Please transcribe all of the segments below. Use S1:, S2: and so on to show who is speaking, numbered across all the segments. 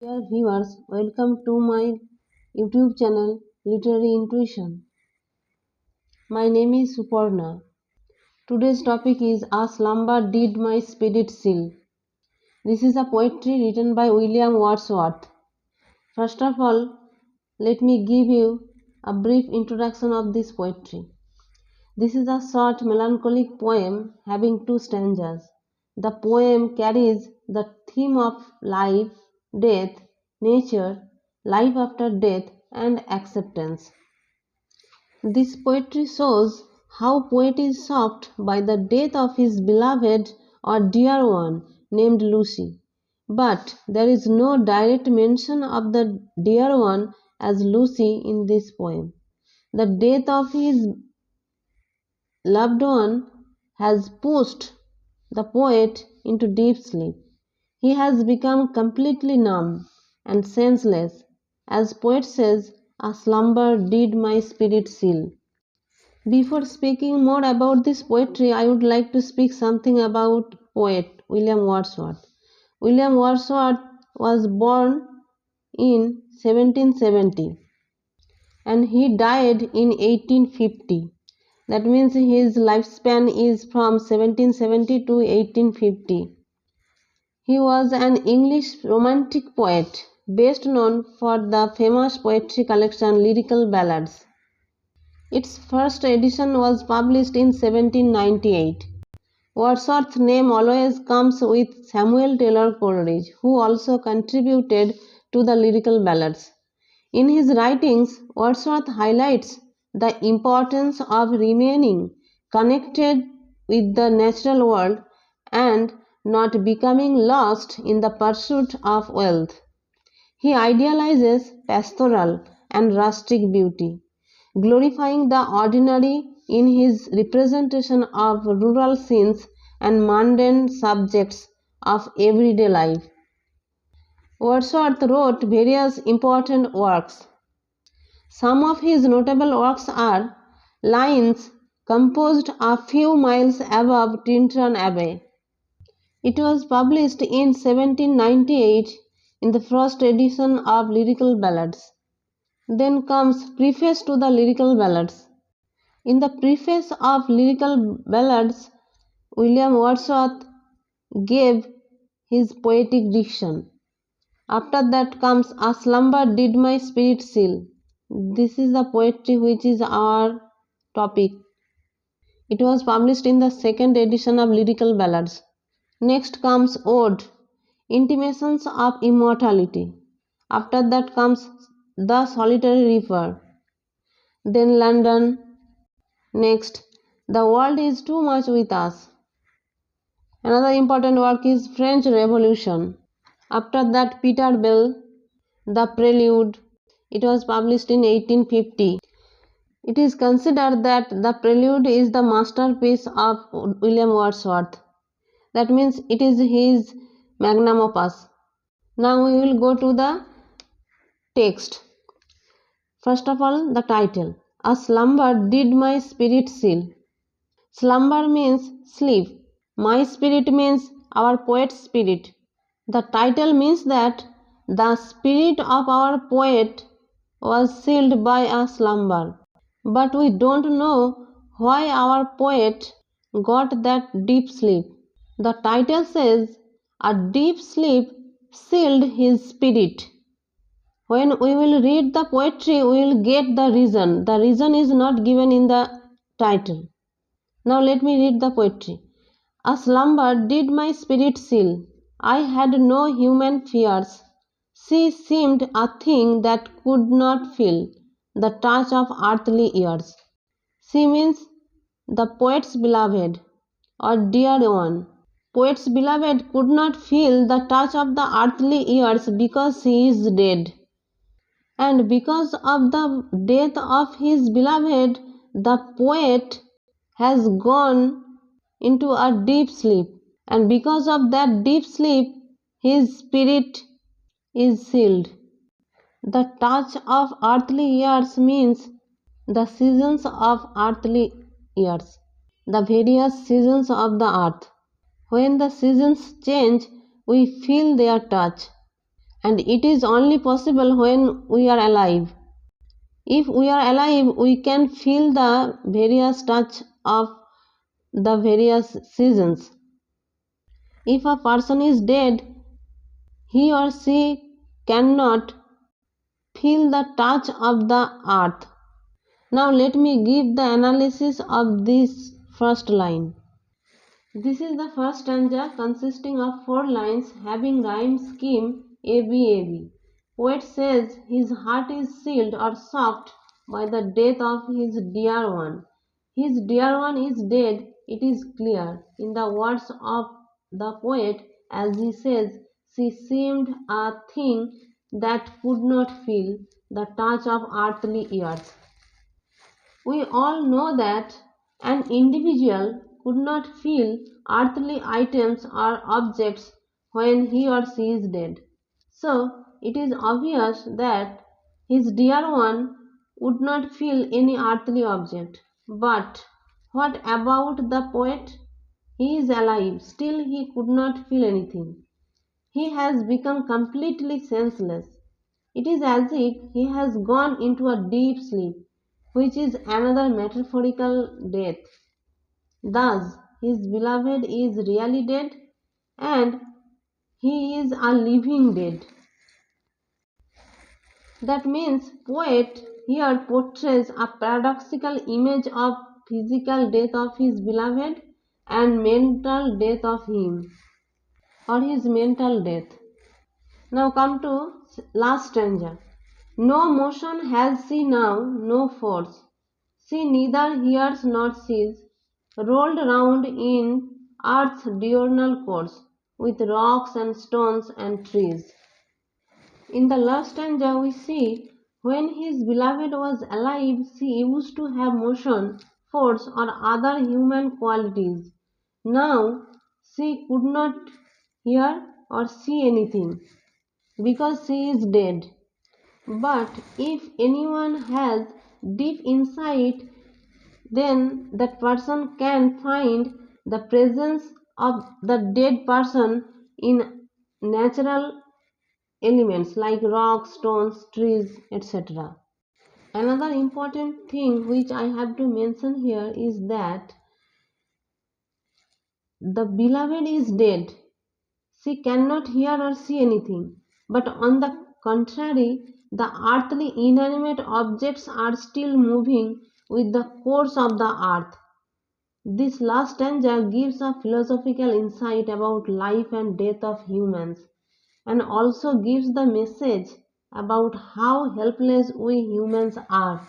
S1: Dear viewers, welcome to my YouTube channel Literary Intuition. My name is Suparna. Today's topic is A Slumber Did My Spirit Seal. This is a poetry written by William Wordsworth. First of all, let me give you a brief introduction of this poetry. This is a short melancholic poem having two stanzas. The poem carries the theme of life, death, nature, life after death, and acceptance. This poetry shows how poet is shocked by the death of his beloved or dear one named Lucy. But there is no direct mention of the dear one as Lucy in this poem. The death of his loved one has pushed the poet into deep sleep. He has become completely numb and senseless. As poet says, a slumber did my spirit seal. Before speaking more about this poetry, I would like to speak something about poet William Wordsworth. William Wordsworth was born in 1770 and he died in 1850. That means his lifespan is from 1770 to 1850. He was an English romantic poet, best known for the famous poetry collection Lyrical Ballads. Its first edition was published in 1798. Wordsworth's name always comes with Samuel Taylor Coleridge, who also contributed to the Lyrical Ballads. In his writings, Wordsworth highlights the importance of remaining connected with the natural world and not becoming lost in the pursuit of wealth. He idealizes pastoral and rustic beauty, glorifying the ordinary in his representation of rural scenes and mundane subjects of everyday life. Wordsworth wrote various important works. Some of his notable works are Lines composed a few miles above Tintern Abbey. It was published in 1798 in the first edition of Lyrical Ballads. Then comes Preface to the Lyrical Ballads. In the preface of Lyrical Ballads, William Wordsworth gave his poetic diction. After that comes A Slumber Did My Spirit Seal. This is the poetry which is our topic. It was published in the second edition of Lyrical Ballads. Next comes Ode, Intimations of Immortality. After that comes The Solitary Reaper. Then London. Next, The World is Too Much with Us. Another important work is French Revolution. After that, Peter Bell, The Prelude. It was published in 1850. It is considered that The Prelude is the masterpiece of William Wordsworth. That means it is his magnum opus. Now we will go to the text. First of all, the title. A slumber did my spirit seal. Slumber means sleep. My spirit means our poet's spirit. The title means that the spirit of our poet was sealed by a slumber. But we don't know why our poet got that deep sleep. The title says, a deep sleep sealed his spirit. When we will read the poetry, we will get the reason. The reason is not given in the title. Now let me read the poetry. A slumber did my spirit seal. I had no human fears. She seemed a thing that could not feel the touch of earthly ears. She means the poet's beloved or dear one. Poet's beloved could not feel the touch of the earthly ears because he is dead. And because of the death of his beloved, the poet has gone into a deep sleep. And because of that deep sleep, his spirit is sealed. The touch of earthly ears means the seasons of earthly years, the various seasons of the earth. When the seasons change, we feel their touch. and it is only possible when we are alive. If we are alive, we can feel the various touch of the various seasons. If a person is dead, he or she cannot feel the touch of the earth. Now let me give the analysis of this first line. This is the first stanza consisting of 4 lines having rhyme scheme ABAB. Poet says his heart is sealed or shocked by the death of his dear one. His dear one is dead, it is clear. In the words of the poet, as he says, she seemed a thing that could not feel the touch of earthly earth. We all know that an individual could not feel earthly items or objects when he or she is dead. So it is obvious that his dear one would not feel any earthly object. But what about the poet? He is alive, still he could not feel anything. He has become completely senseless. It is as if he has gone into a deep sleep, which is another metaphorical death. Thus, his beloved is really dead, and he is a living dead. That means poet here portrays a paradoxical image of physical death of his beloved and mental death of him, or his mental death. Now come to last stanza. No motion has she now, no force. She neither hears nor sees, rolled round in earth's diurnal course, with rocks and stones and trees. In the last stanza we see, when his beloved was alive, she used to have motion, force, or other human qualities. Now she could not hear or see anything, because she is dead. But if anyone has deep insight, then that person can find the presence of the dead person in natural elements like rocks, stones, trees, etc. Another important thing which I have to mention here is that the beloved is dead. She cannot hear or see anything. But on the contrary, the earthly inanimate objects are still moving with the course of the earth. This last stanza gives a philosophical insight about life and death of humans, and also gives the message about how helpless we humans are.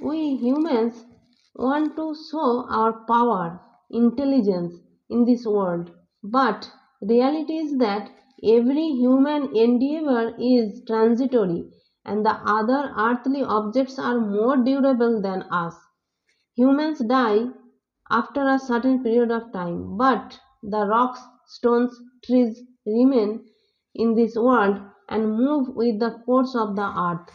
S1: We humans want to show our power, intelligence in this world, but reality is that every human endeavor is transitory and the other earthly objects are more durable than us. Humans die after a certain period of time, but the rocks, stones, trees remain in this world and move with the course of the earth.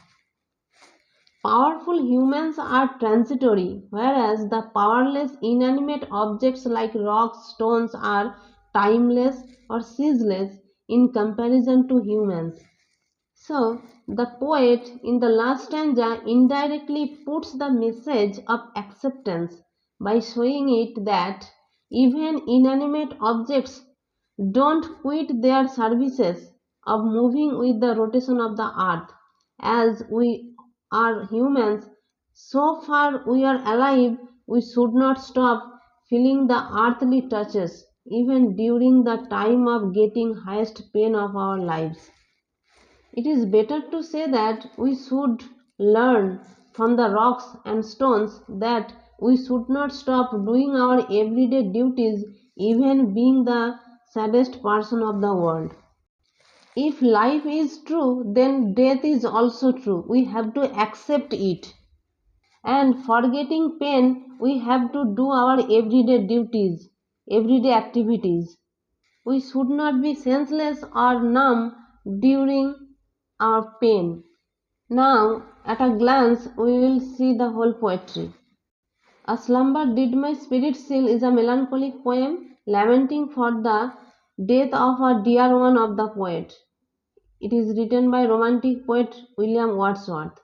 S1: Powerful humans are transitory, whereas the powerless inanimate objects like rocks, stones are timeless or ceaseless in comparison to humans. So, the poet in the last stanza indirectly puts the message of acceptance by showing it that even inanimate objects don't quit their services of moving with the rotation of the earth. As we are humans, so far we are alive, we should not stop feeling the earthly touches, even during the time of getting highest pain of our lives. It is better to say that we should learn from the rocks and stones that we should not stop doing our everyday duties, even being the saddest person of the world. If life is true, then death is also true. We have to accept it. And forgetting pain, we have to do our everyday duties, everyday activities. We should not be senseless or numb during our pain. Now, at a glance, we will see the whole poetry. A Slumber Did My Spirit Seal is a melancholic poem lamenting for the death of a dear one of the poet. It is written by romantic poet William Wordsworth.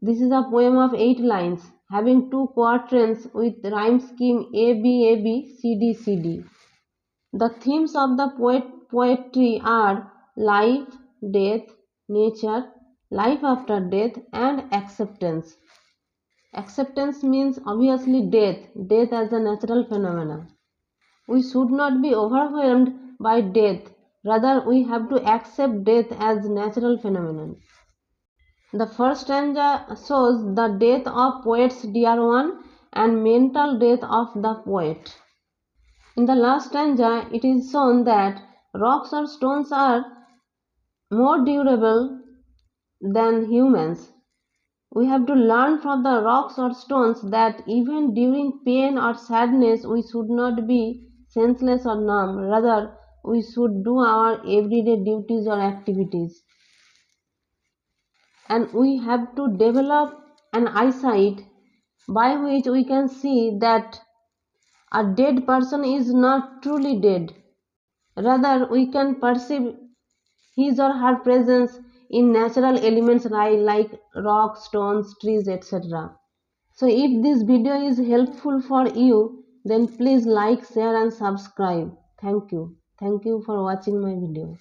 S1: This is a poem of 8 lines having 2 quatrains with rhyme scheme A B A B C D C D. The themes of the poetry are life, death, nature, life after death, and acceptance. Acceptance means obviously death as a natural phenomenon. We should not be overwhelmed by death, rather we have to accept death as natural phenomenon. The first stanza shows the death of poet's dear one and mental death of the poet. In the last stanza, it is shown that rocks or stones are more durable than humans. We have to learn from the rocks or stones that even during pain or sadness we should not be senseless or numb. Rather, we should do our everyday duties or activities. And we have to develop an eyesight by which we can see that a dead person is not truly dead. Rather, we can perceive his or her presence in natural elements like rocks, stones, trees, etc. So if this video is helpful for you, then please like, share and subscribe. Thank you. Thank you for watching my video.